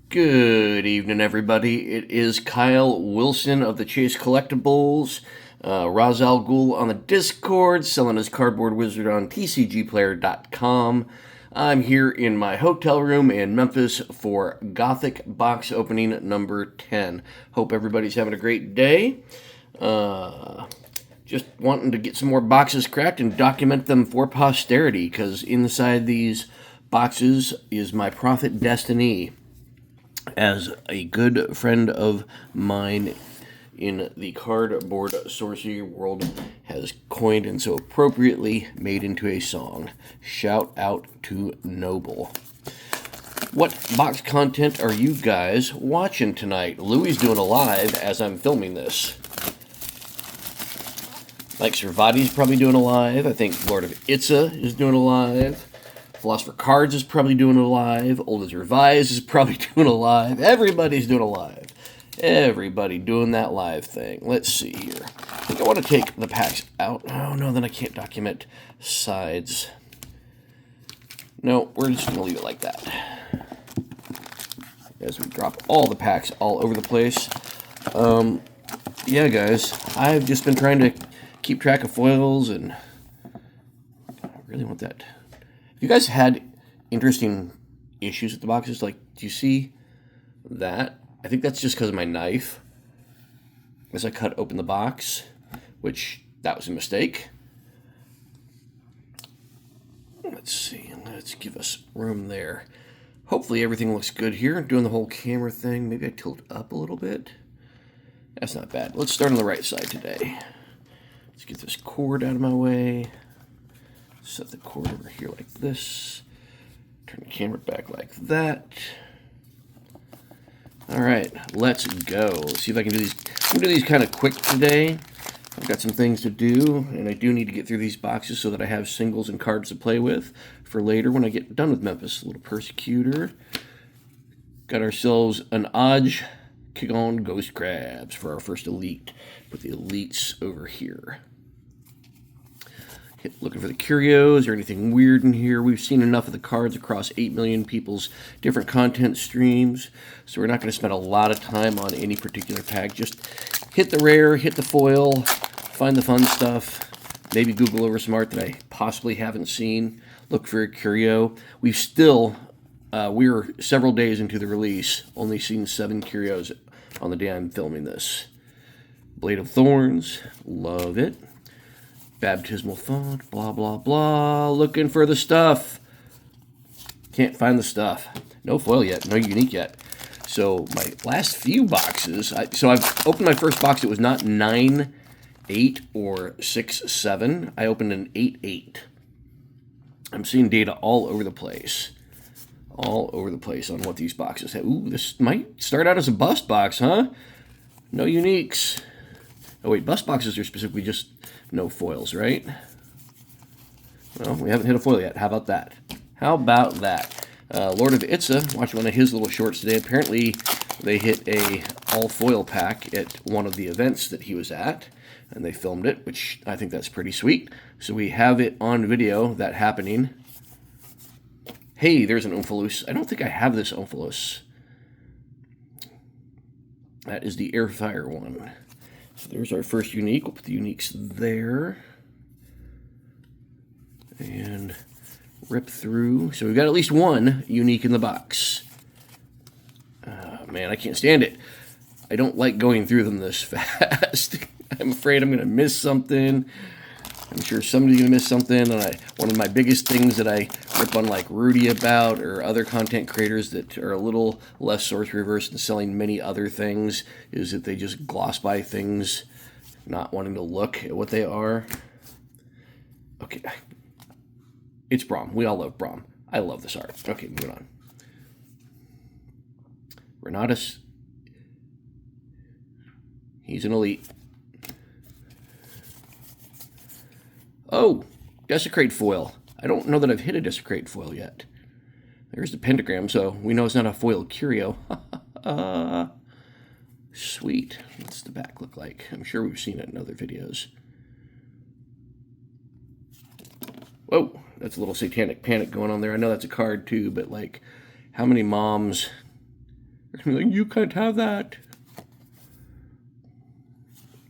Good evening, everybody. It is Kyle Wilson of the Chase Collectibles. Ra's al Ghul on the Discord, selling his Cardboard Wizard on TCGplayer.com. I'm here in my hotel room in Memphis for Gothic box opening number 10. Hope everybody's having a great day. Just wanting to get some more boxes cracked and document them for posterity, because inside these boxes is my Prophet Destiny, as a good friend of mine in the cardboard sorcery world has coined and so appropriately made into a song. Shout out to Noble. What box content are you guys watching tonight? Louie's doing a live as I'm filming this. Mike Servati's probably doing a live. I think Lord of Itza is doing a live. Philosopher Cards is probably doing a live. Old as Revised is probably doing a live. Everybody's doing a live. Everybody doing that live thing. Let's see here. I think I want to take the packs out. Oh, no, then I can't document sides. No, we're just going to leave it like that, as we drop all the packs all over the place. Yeah, guys, I've just been trying to keep track of foils, and I really want that. You guys had interesting issues with the boxes? Like, do you see that? I think that's just because of my knife. As I cut open the box, which that was a mistake. Let's see. Let's give us room there. Hopefully everything looks good here. I'm doing the whole camera thing. Maybe I tilt up a little bit. That's not bad. Let's start on the right side today. Let's get this cord out of my way. Set the cord over here like this. Turn the camera back like that. All right, let's go. Let's see if I can do these. I'm gonna do these kind of quick today. I've got some things to do, and I do need to get through these boxes so that I have singles and cards to play with for later when I get done with Memphis. A little Persecutor. Got ourselves an Odge Kigon Ghost Crabs for our first elite. Put the elites over here. Looking for the curios or anything weird in here. We've seen enough of the cards across 8 million people's different content streams, so we're not going to spend a lot of time on any particular pack. Just hit the rare, hit the foil, find the fun stuff, maybe Google over some art that I possibly haven't seen. Look for a curio. We're several days into the release, only seen 7 curios on the day I'm filming this. Blade of Thorns, love it. Baptismal font, blah, blah, blah. Looking for the stuff. Can't find the stuff. No foil yet, no unique yet. So my last few boxes, I've opened my first box. It was not 9, 8, or 6, 7. I opened an 8, 8. I'm seeing data all over the place. All over the place on what these boxes have. Ooh, this might start out as a bust box, huh? No uniques. Oh, wait, bust boxes are specifically just no foils, right? Well, we haven't hit a foil yet. How about that? How about that? Lord of Itza, watching one of his little shorts today. Apparently, they hit a all-foil pack at one of the events that he was at, and they filmed it, which I think that's pretty sweet. So we have it on video, that happening. Hey, there's an Omphalos. I don't think I have this Omphalos. That is the Airfire one. So there's our first unique. We'll put the uniques there. And rip through. So we've got at least one unique in the box. Man, I can't stand it. I don't like going through them this fast. I'm afraid I'm going to miss something. I'm sure somebody's going to miss something. And one of my biggest things that I rip on like Rudy about, or other content creators that are a little less sorcery reverse and selling many other things, is that they just gloss by things, not wanting to look at what they are. Okay. It's Braum. We all love Braum. I love this art. Okay, moving on. Renatus. He's an elite. Oh, Desecrate foil. I don't know that I've hit a Desecrate foil yet. There's the pentagram, so we know it's not a foil curio. Sweet. What's the back look like? I'm sure we've seen it in other videos. Whoa, that's a little satanic panic going on there. I know that's a card too, but like, how many moms Like, you can't have that.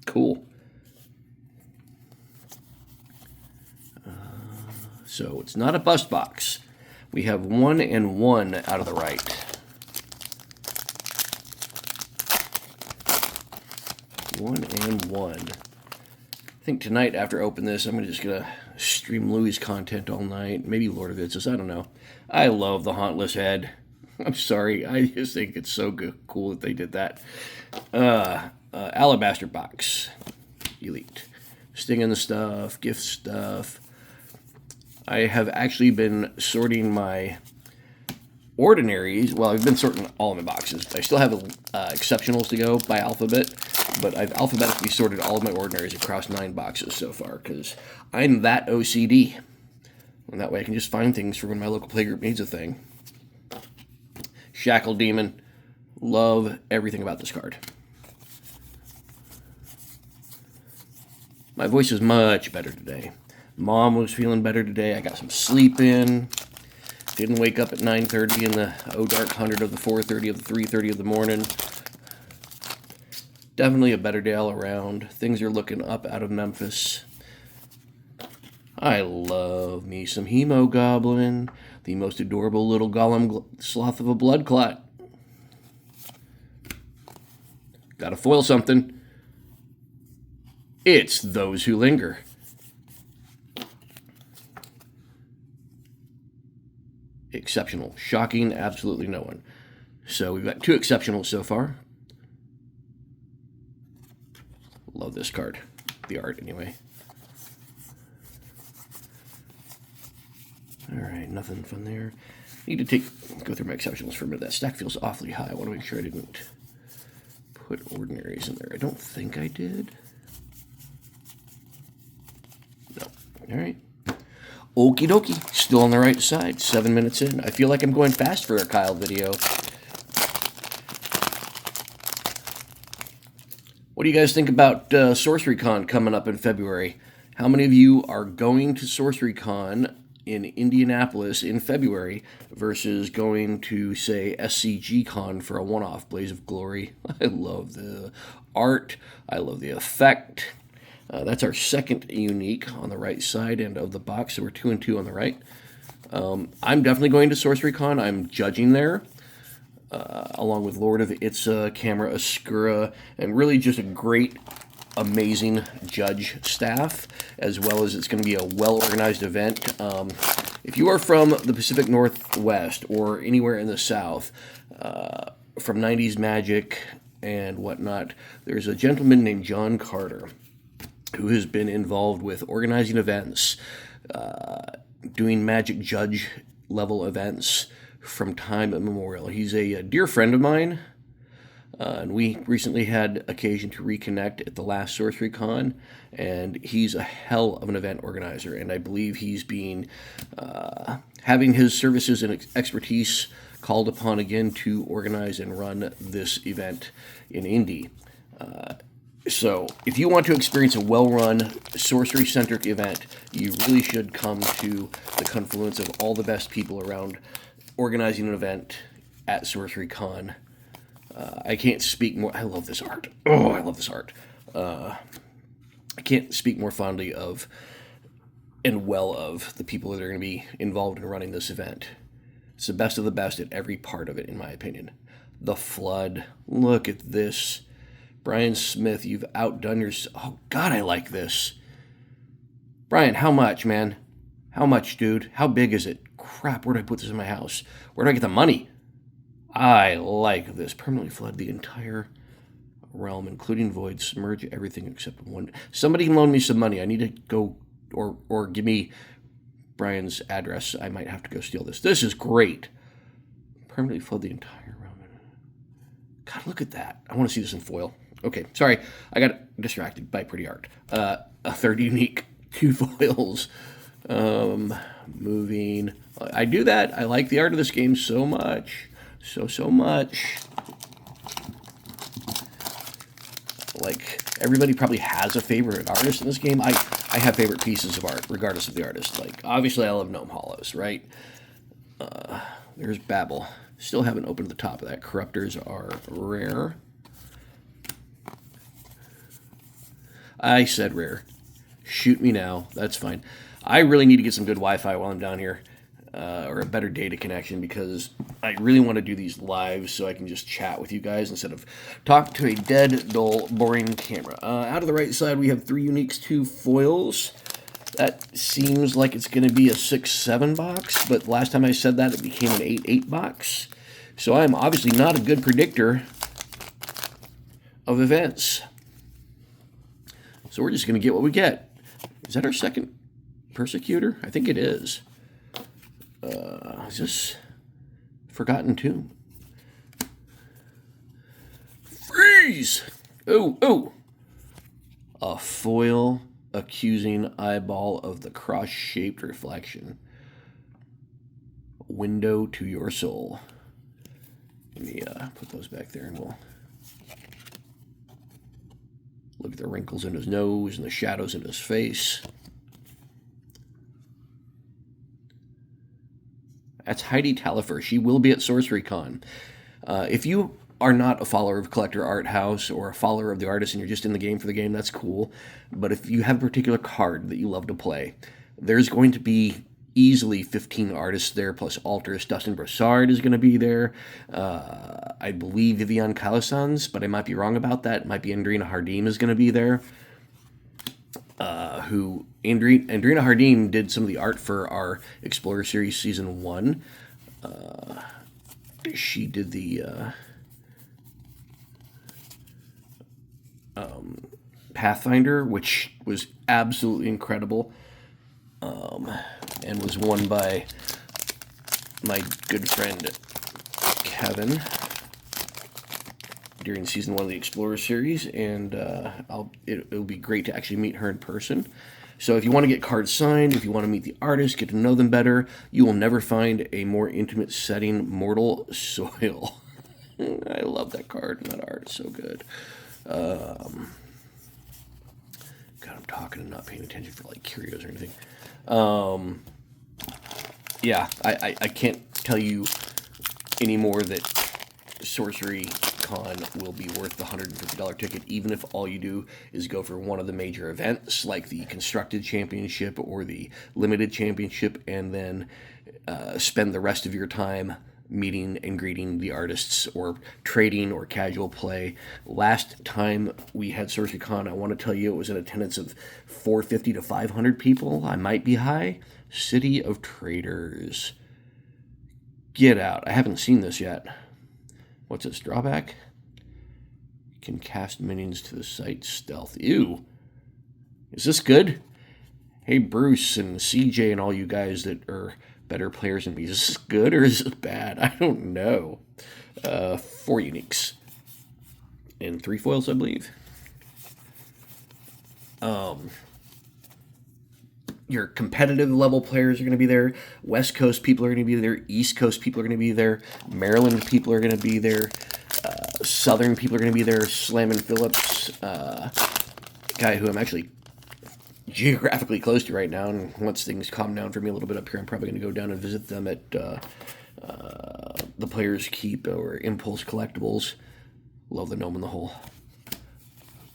Cool. So it's not a bust box. We have 1 and 1 out of the right. One and 1. I think tonight after I open this, I'm just going to stream Louis' content all night. Maybe Lord of Itz's. I don't know. I love the Hauntless Head. I'm sorry. I just think it's so good, cool that they did that. Alabaster box. Elite. Stinging the stuff. Gift stuff. I have actually been sorting my ordinaries. Well, I've been sorting all of my boxes. I still have exceptionals to go by alphabet, but I've alphabetically sorted all of my ordinaries across 9 boxes so far because I'm that OCD. And that way I can just find things for when my local playgroup needs a thing. Shackle Demon. Love everything about this card. My voice is much better today. Mom was feeling better today. I got some sleep in. Didn't wake up at 9:30 in the dark 100 of the 4:30 of the 3:30 of the morning. Definitely a better day all around. Things are looking up out of Memphis. I love me some Hemo Goblin. The most adorable little golem sloth of a blood clot. Gotta foil something. It's Those Who Linger. Exceptional. Shocking, absolutely no one. So we've got 2 exceptionals so far. Love this card. The art, anyway. Alright, nothing fun there. Need to go through my exceptionals for a minute. That stack feels awfully high. I want to make sure I didn't put ordinaries in there. I don't think I did. No. Alright. Okie dokie. Still on the right side. 7 minutes in. I feel like I'm going fast for a Kyle video. What do you guys think about SorceryCon coming up in February? How many of you are going to SorceryCon in Indianapolis in February versus going to, say, SCGCon for a one-off Blaze of Glory? I love the art. I love the effect. That's our second unique on the right side end of the box, so we're 2 and 2 on the right. I'm definitely going to SorceryCon. I'm judging there, along with Lord of Itza, Camera Oscura, and really just a great, amazing judge staff, as well as it's going to be a well-organized event. If you are from the Pacific Northwest or anywhere in the South, from 90s Magic and whatnot, there's a gentleman named John Carter who has been involved with organizing events, doing Magic Judge level events from time immemorial. He's a dear friend of mine, and we recently had occasion to reconnect at the last SorceryCon, and he's a hell of an event organizer, and I believe he's being having his services and expertise called upon again to organize and run this event in Indy. So, if you want to experience a well-run, sorcery-centric event, you really should come to the confluence of all the best people around organizing an event at SorceryCon. I can't speak more. I love this art. Oh, I love this art. I can't speak more fondly of and well of the people that are going to be involved in running this event. It's the best of the best at every part of it, in my opinion. The Flood. Look at this. Brian Smith, you've outdone yourself. Oh, God, I like this. Brian, how much, man? How much, dude? How big is it? Crap, where do I put this in my house? Where do I get the money? I like this. Permanently flood the entire realm, including void, submerge everything except one. Somebody can loan me some money. I need to go, or give me Brian's address. I might have to go steal this. This is great. Permanently flood the entire realm. God, look at that. I want to see this in foil. Okay, sorry, I got distracted by pretty art. A third unique, 2 foils. Moving. I do that. I like the art of this game so much. So much. Like, everybody probably has a favorite artist in this game. I have favorite pieces of art, regardless of the artist. Like, obviously I love Gnome Hollows, right? There's Babel. Still haven't opened the top of that. Corruptors are rare. I said rare. Shoot me now. That's fine. I really need to get some good Wi-Fi while I'm down here, or a better data connection, because I really want to do these live so I can just chat with you guys instead of talk to a dead, dull, boring camera. Out of the right side, we have 3 uniques, 2 foils. That seems like it's going to be a 6-7 box, but last time I said that, it became an 8-8 box. So I'm obviously not a good predictor of events. So we're just going to get what we get. Is that our second Persecutor? I think it is. Is this Forgotten Tomb? Freeze! Oh! A foil accusing eyeball of the cross-shaped reflection. Window to your soul. Let me put those back there and we'll look at the wrinkles in his nose and the shadows in his face. That's Heidi Talifer. She will be at Sorcery Con. If you are not a follower of Collector Art House or a follower of the artist and you're just in the game for the game, that's cool. But if you have a particular card that you love to play, there's going to be easily 15 artists there, plus alters. Dustin Broussard is going to be there. I believe Vivian Calisans, but I might be wrong about that. It might be Andrina Hardim is going to be there. Andrina Hardim did some of the art for our Explorer Series Season 1. She did the Pathfinder, which was absolutely incredible, and was won by my good friend Kevin during Season 1 of the Explorer Series, and it'll be great to actually meet her in person. So if you want to get cards signed, if you want to meet the artists, get to know them better, you will never find a more intimate setting, Mortal Soil. I love that card and that art. It's so good. God, I'm talking and not paying attention for like curios or anything. Yeah, I can't tell you anymore that Sorcery Con will be worth the $150 ticket, even if all you do is go for one of the major events, like the Constructed Championship or the Limited Championship, and then spend the rest of your time meeting and greeting the artists or trading or casual play. Last time we had Sorcery Con, I want to tell you it was an attendance of 450 to 500 people. I might be high. City of Traders. Get out. I haven't seen this yet. What's its drawback? You can cast minions to the site stealth. Ew. Is this good? Hey, Bruce and CJ and all you guys that are better players than me. Is this good or is it bad? I don't know. 4 uniques. And 3 foils, I believe. Your competitive level players are going to be there. West Coast people are going to be there. East Coast people are going to be there. Maryland people are going to be there. Southern people are going to be there. Slammin' Phillips, guy who I'm actually geographically close to right now, and once things calm down for me a little bit up here, I'm probably going to go down and visit them at the Players Keep or Impulse Collectibles. Love the gnome in the hole.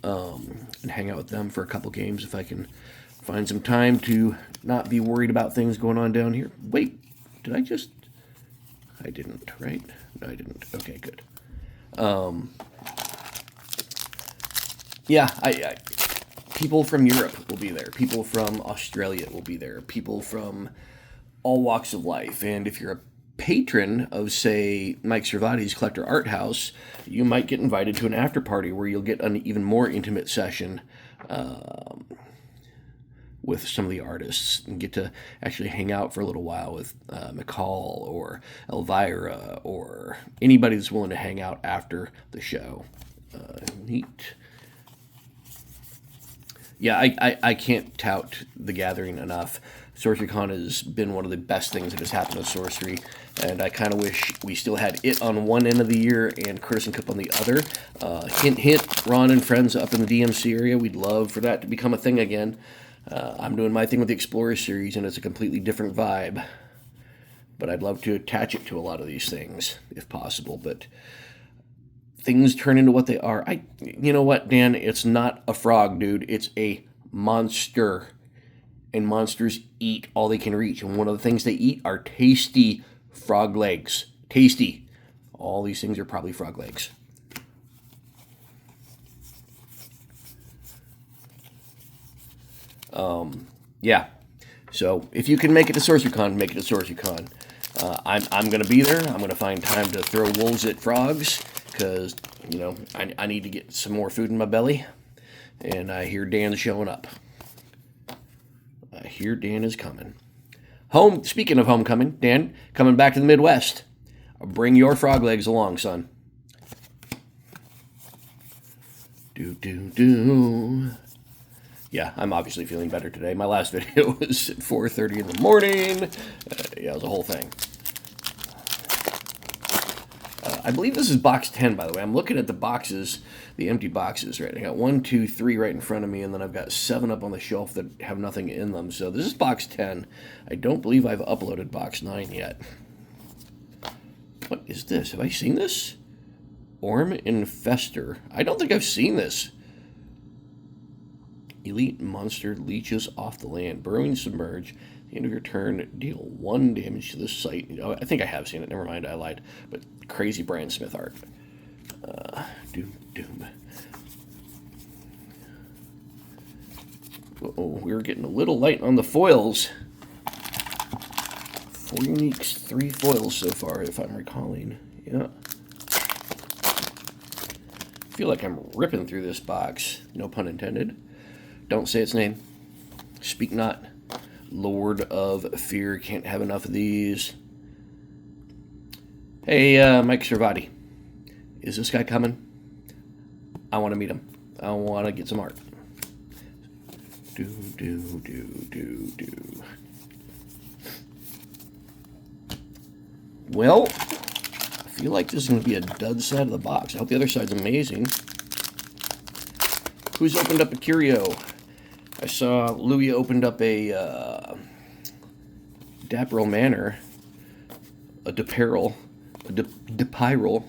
And hang out with them for a couple games if I can find some time to not be worried about things going on down here. Wait, did I just... I didn't, right? No, I didn't. Okay, good. Yeah, I people from Europe will be there. People from Australia will be there. People from all walks of life. And if you're a patron of, say, Mike Servati's Collector Art House, you might get invited to an after party where you'll get an even more intimate session with some of the artists and get to actually hang out for a little while with McCall or Elvira or anybody that's willing to hang out after the show. Neat. Yeah, I can't tout the gathering enough. SorceryCon has been one of the best things that has happened to Sorcery, and I kind of wish we still had it on one end of the year and Curtis and Cup on the other. Hint, hint, Ron and friends up in the DMC area, we'd love for that to become a thing again. I'm doing my thing with the Explorer series, and it's a completely different vibe. but I'd love to attach it to a lot of these things if possible. But things turn into what they are. You know what, Dan? It's not a frog, dude. It's a monster. And monsters eat all they can reach. And one of the things they eat are tasty frog legs. Tasty. All these things are probably frog legs. Yeah. So if you can make it to SorceryCon, make it to SorceryCon. I'm going to be there. I'm going to find time to throw wolves at frogs because, you know, I need to get some more food in my belly. And I hear Dan's showing up. I hear Dan is coming. Speaking of homecoming, Dan, coming back to the Midwest. Bring your frog legs along, son. Yeah, I'm obviously feeling better today. My last video was at 4:30 in the morning. Yeah, it was a whole thing. I believe this is box 10, by the way. I'm looking at the boxes, the empty boxes, right? I got 1, 2, 3 right in front of me, and then I've got 7 up on the shelf that have nothing in them. So this is box 10. I don't believe I've uploaded box 9 yet. What is this? Have I seen this? Orm Infester. I don't think I've seen this. Elite monster leeches off the land. Burrowing submerge. At the end of your turn, deal 1 damage to this site. Oh, I think I have seen it. Never mind, I lied. But crazy Brian Smith art. Doom. Uh-oh, we're getting a little light on the foils. 4 uniques, 3 foils so far, if I'm recalling. Yeah. I feel like I'm ripping through this box. No pun intended. Don't say its name. Speak not. Lord of Fear. Can't have enough of these. Hey, Mike Servati. Is this guy coming? I want to meet him. I want to get some art. Do. Well, I feel like this is going to be a dud side of the box. I hope the other side's amazing. Who's opened up a curio? I saw Louis opened up a Dapperel Manor, a Deperil, a Depiral,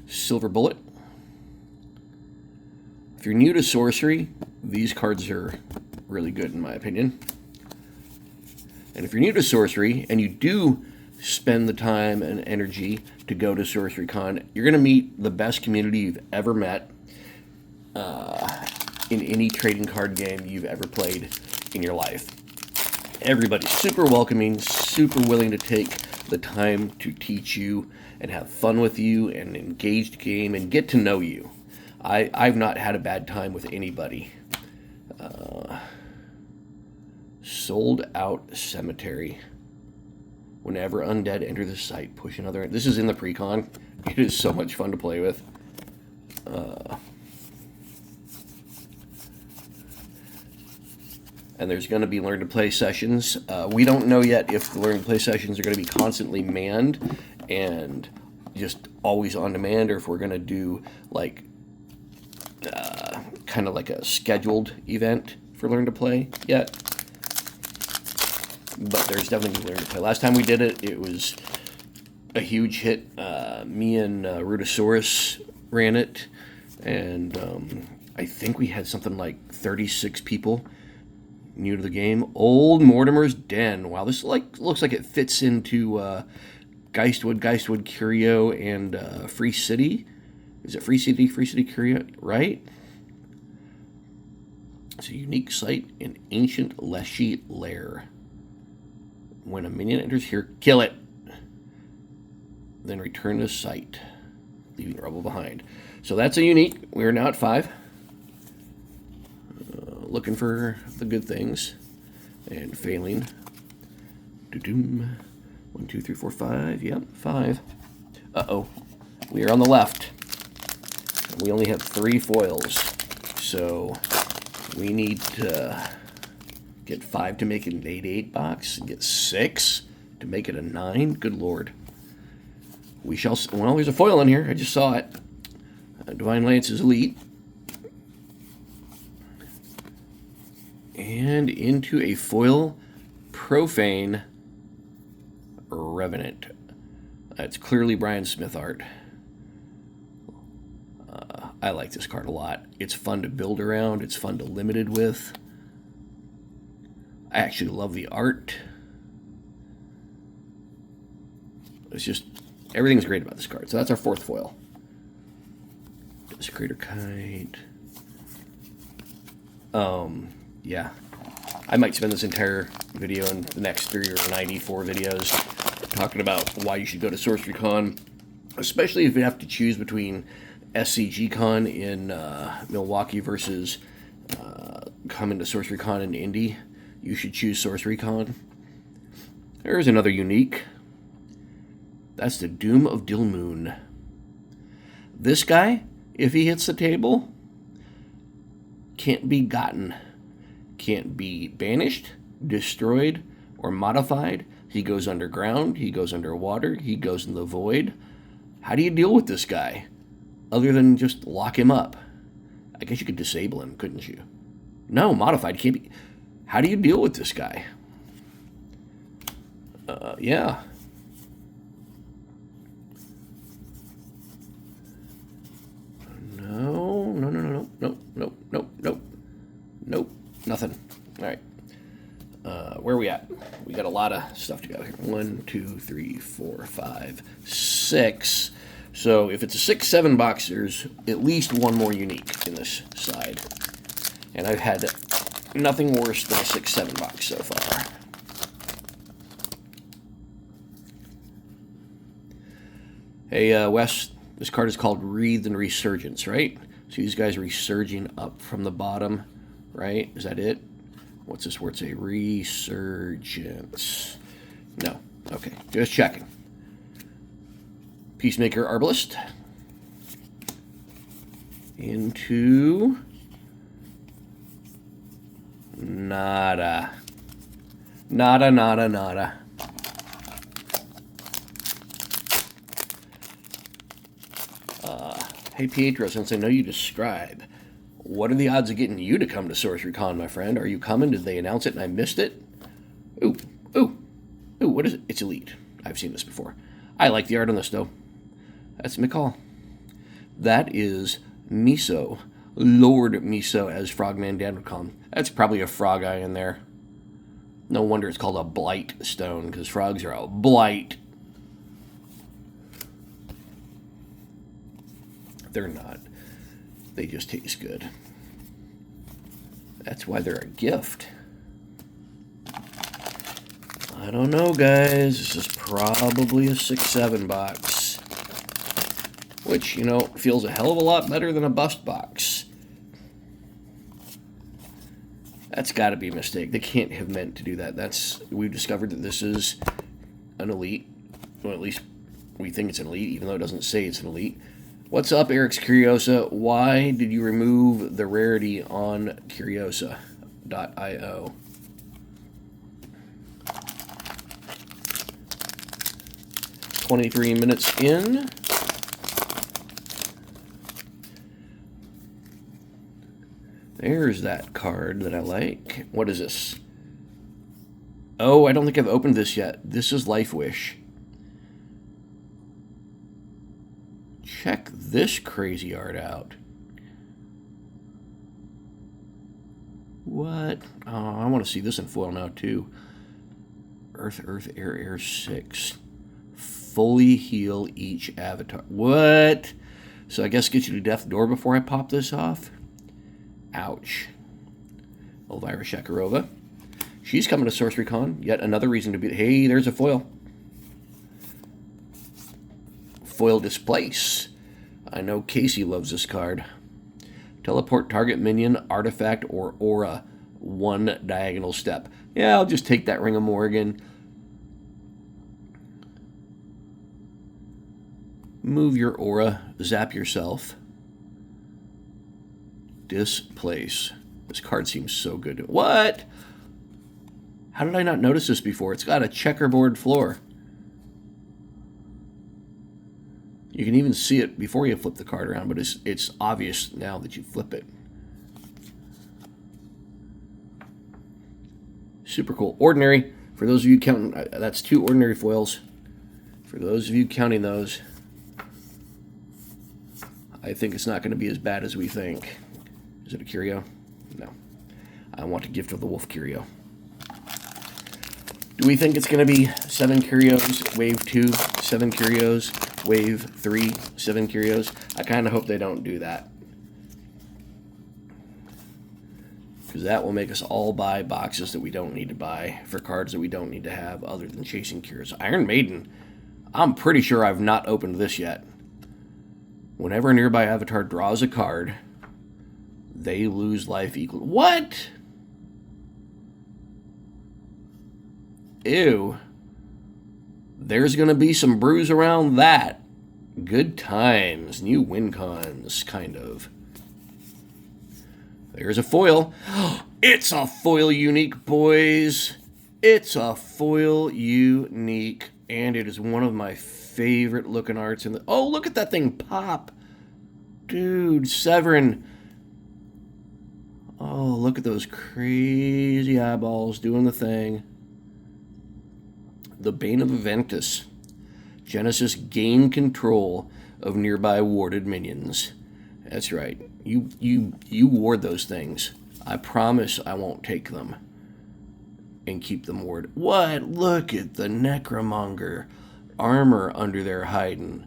Silver Bullet. If you're new to sorcery, these cards are really good in my opinion. And if you're new to sorcery and you do spend the time and energy to go to SorceryCon, you're going to meet the best community you've ever met in any trading card game you've ever played in your life. Everybody's super welcoming, super willing to take the time to teach you and have fun with you and engage the game and get to know you. I've not had a bad time with anybody. Sold out cemetery. Whenever undead enter the site, push another. This is in the pre-con. It is so much fun to play with. And there's going to be learn to play sessions. We don't know yet if the learn to play sessions are going to be constantly manned and just always on demand, or if we're going to do like kind of like a scheduled event for learn to play yet. But there's definitely learn to play. Last time we did it, it was a huge hit. Me and Rudosaurus ran it, and I think we had something like 36 people new to the game. Old Mortimer's Den. Wow, this looks like it fits into Geistwood Curio, and Free City. Is it Free City Curio, right? It's a unique site in Ancient Leshy Lair. When a minion enters here, kill it. Then return to site, leaving rubble behind. So that's a unique. We're now at 5. Looking for the good things and failing. Doom. 1, 2, 3, 4, 5. Yep, 5. Uh-oh. We are on the left. We only have 3 foils. So we need to get 5 to make it an 8/8 box, and get 6 to make it a 9. Good lord. We shall. Well, there's a foil in here. I just saw it. Divine Lance is elite. And into a foil Profane Revenant. It's clearly Brian Smith art. I like this card a lot. It's fun to build around. It's fun to limited with. I actually love the art. It's just, everything's great about this card. So that's our fourth foil. Desecrator Kite. Yeah. I might spend this entire video and the next 3 or 94 videos talking about why you should go to SorceryCon, especially if you have to choose between SCG-Con in Milwaukee versus coming to SorceryCon in Indy. You should choose SorceryCon. There's another unique. That's the Doom of Dilmoon. This guy, if he hits the table, can't be gotten. Can't be banished, destroyed, or modified. He goes underground, he goes underwater, he goes in the void. How do you deal with this guy? Other than just lock him up. I guess you could disable him, couldn't you? No, modified can't be. How do you deal with this guy? Yeah. Nope. Nothing. All right. Where are we at? We got a lot of stuff to go here. 1, 2, 3, 4, 5, 6. So if it's a 6-7 box, there's at least one more unique in this side. And I've had nothing worse than a 6-7 box so far. Hey, Wes, this card is called Wreathed and Resurgence, right? So these guys are resurging up from the bottom, right? Is that it? What's this word say? Resurgence. No. Okay, just checking. Peacemaker Arbalist. Into... Nada. Nada. Hey Pietro, since I know you describe, what are the odds of getting you to come to SorceryCon, my friend? Are you coming? Did they announce it and I missed it? Ooh, what is it? It's Elite. I've seen this before. I like the art on this, though. That's McCall. That is Miso. Lord Miso, as Frogman Dan would call him. That's probably a frog eye in there. No wonder it's called a blight stone, because frogs are a blight. They're not. They just taste good. That's why they're a gift. I don't know, guys. This is probably a 6-7 box. Which, you know, feels a hell of a lot better than a bust box. That's got to be a mistake. They can't have meant to do that. We've discovered that this is an Elite. Well, at least we think it's an Elite, even though it doesn't say it's an Elite. What's up, Eric's Curiosa? Why did you remove the rarity on Curiosa.io? $23 in. There's that card that I like. What is this? Oh, I don't think I've opened this yet. This is Life Wish. Check this crazy art out. What? Oh, I want to see this in foil now, too. Earth, Air, 6. Fully heal each avatar. What? So I guess get you to death door before I pop this off? Ouch. Elvira Shakarova. She's coming to SorceryCon. Yet another reason to be... Hey, there's a foil. Foil Displace. I know Casey loves this card. Teleport target minion, artifact, or aura. 1 diagonal step. Yeah, I'll just take that Ring of Morrigan. Move your aura. Zap yourself. Displace. This card seems so good. What? How did I not notice this before? It's got a checkerboard floor. You can even see it before you flip the card around, but it's obvious now that you flip it. Super cool. Ordinary. For those of you counting, that's 2 ordinary foils. For those of you counting those, I think it's not going to be as bad as we think. Is it a curio? No. I want a Gift of the Wolf curio. Do we think it's going to be 7 curios, wave 2, 7 curios, wave 3, 7 curios? I kind of hope they don't do that. Because that will make us all buy boxes that we don't need to buy for cards that we don't need to have other than chasing cures. Iron Maiden. I'm pretty sure I've not opened this yet. Whenever a nearby avatar draws a card, they lose life equal. What? Ew. There's going to be some brews around that. Good times. New win cons, kind of. There's a foil. It's a foil unique, boys. It's a foil unique. And it is one of my favorite looking arts in the... Oh, look at that thing pop. Dude, Severin. Oh, look at those crazy eyeballs doing the thing. The Bane of Aventus. Genesis gain control of nearby warded minions. That's right. You ward those things. I promise I won't take them and keep them warded. What? Look at the Necromonger armor under there hiding.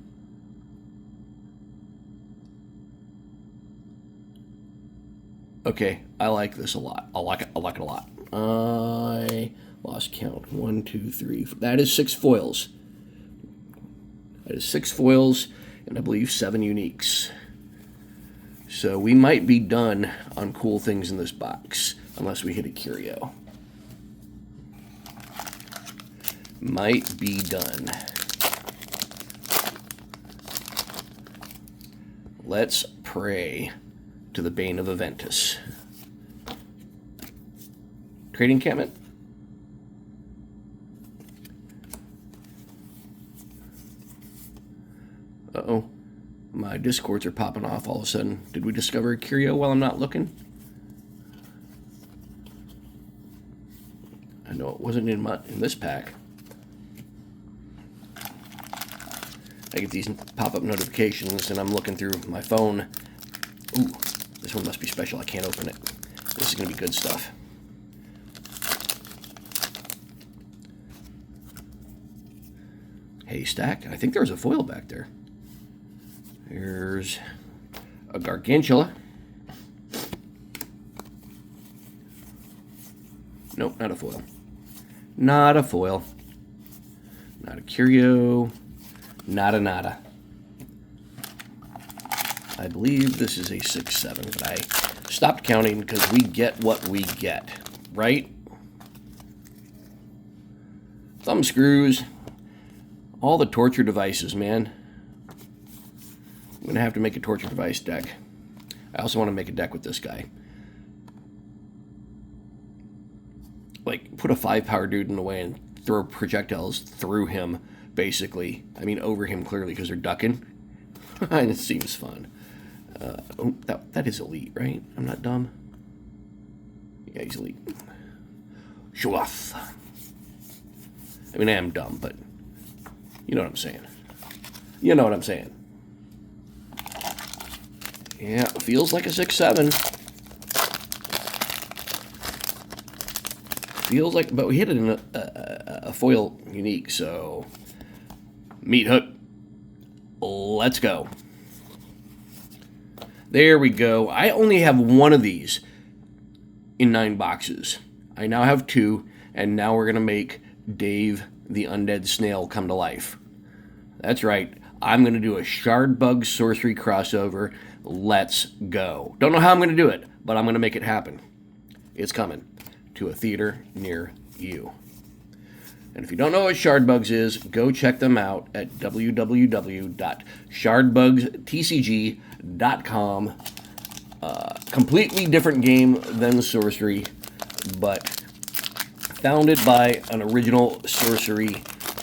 Okay, I like this a lot. I like it a lot. I lost count. 1, 2, 3. That is 6 foils. That is 6 foils, and I believe 7 uniques. So we might be done on cool things in this box, unless we hit a curio. Might be done. Let's pray to the Bane of Aventus. Trading encampment. Uh-oh. My discords are popping off all of a sudden. Did we discover a curio while I'm not looking? I know it wasn't in this pack. I get these pop-up notifications and I'm looking through my phone. Ooh, this one must be special. I can't open it. This is going to be good stuff. Haystack. I think there was a foil back there. There's a Gargantula. Nope, not a foil. Not a foil. Not a curio. Nada. I believe this is a 6-7, but I stopped counting because we get what we get, right? Thumb screws. All the torture devices, man. I'm going to have to make a torture device deck. I also want to make a deck with this guy. Like, put a 5-power dude in the way and throw projectiles through him, basically. I mean, over him, clearly, because they're ducking. It seems fun. Oh, that is elite, right? I'm not dumb. Yeah, he's elite. Show off. I mean, I am dumb, but you know what I'm saying. You know what I'm saying. Yeah, feels like a 6-7. Feels like, but we hit it in a foil unique, so meat hook. Let's go. There we go. I only have one of these in 9 boxes. I now have 2, and now we're going to make Dave the Undead Snail come to life. That's right. I'm going to do a Shardbug Sorcery crossover. Let's go. Don't know how I'm going to do it, but I'm going to make it happen. It's coming to a theater near you. And if you don't know what Shardbugs is, go check them out at www.shardbugstcg.com. Completely different game than Sorcery, but founded by an original Sorcery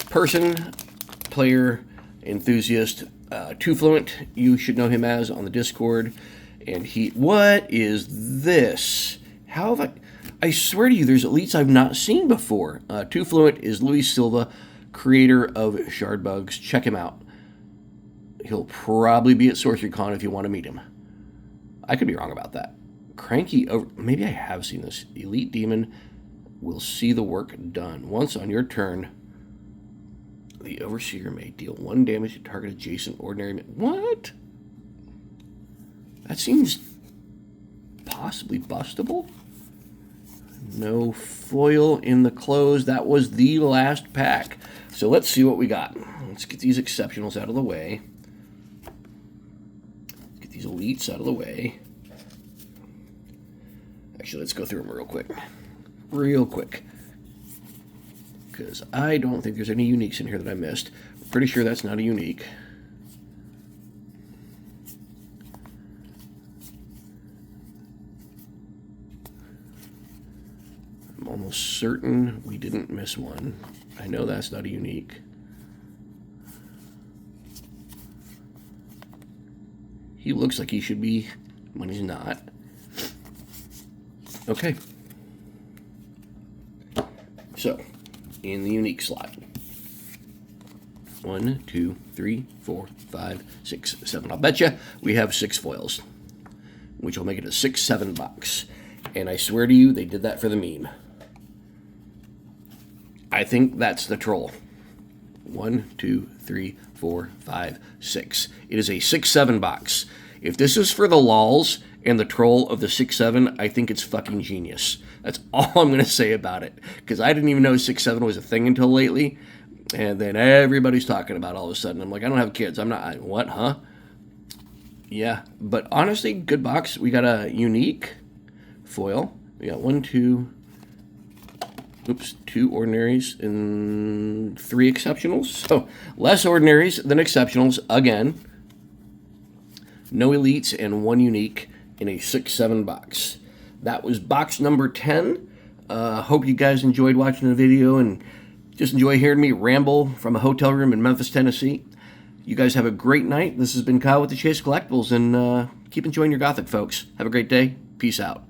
person, player, enthusiast, Too Fluent, you should know him as on the Discord. And what is this? How have I swear to you, there's elites I've not seen before. Too Fluent is Luis Silva, creator of Shard Bugs. Check him out. He'll probably be at SorceryCon if you want to meet him. I could be wrong about that. Cranky over... Maybe I have seen this. Elite Demon will see the work done. Once on your turn, the Overseer may deal 1 damage to target adjacent ordinary... What? That seems possibly bustable. No foil in the close. That was the last pack. So let's see what we got. Let's get these exceptionals out of the way. Let's get these elites out of the way. Actually, let's go through them real quick. Real quick. Because I don't think there's any uniques in here that I missed. I'm pretty sure that's not a unique. I'm almost certain we didn't miss one. I know that's not a unique. He looks like he should be when he's not. Okay. So, in the unique slot. 1, 2, 3, 4, 5, 6, 7. I'll bet you we have 6 foils, which will make it a 6-7 box. And I swear to you, they did that for the meme. I think that's the troll. 1, 2, 3, 4, 5, 6. It is a 6-7 box. If this is for the lols and the troll of the 6-7, I think it's fucking genius. That's all I'm going to say about it. Because I didn't even know 6-7 was a thing until lately. And then everybody's talking about it all of a sudden. I'm like, I don't have kids. I'm not... What, huh? Yeah. But honestly, good box. We got a unique foil. We got 1, 2... Oops, 2 ordinaries and 3 exceptionals. So, less ordinaries than exceptionals again. No elites and 1 unique in a 6-7 box. That was box number 10. Hope you guys enjoyed watching the video and just enjoy hearing me ramble from a hotel room in Memphis, Tennessee. You guys have a great night. This has been Kyle with the Chase Collectibles, and keep enjoying your Gothic, folks. Have a great day. Peace out.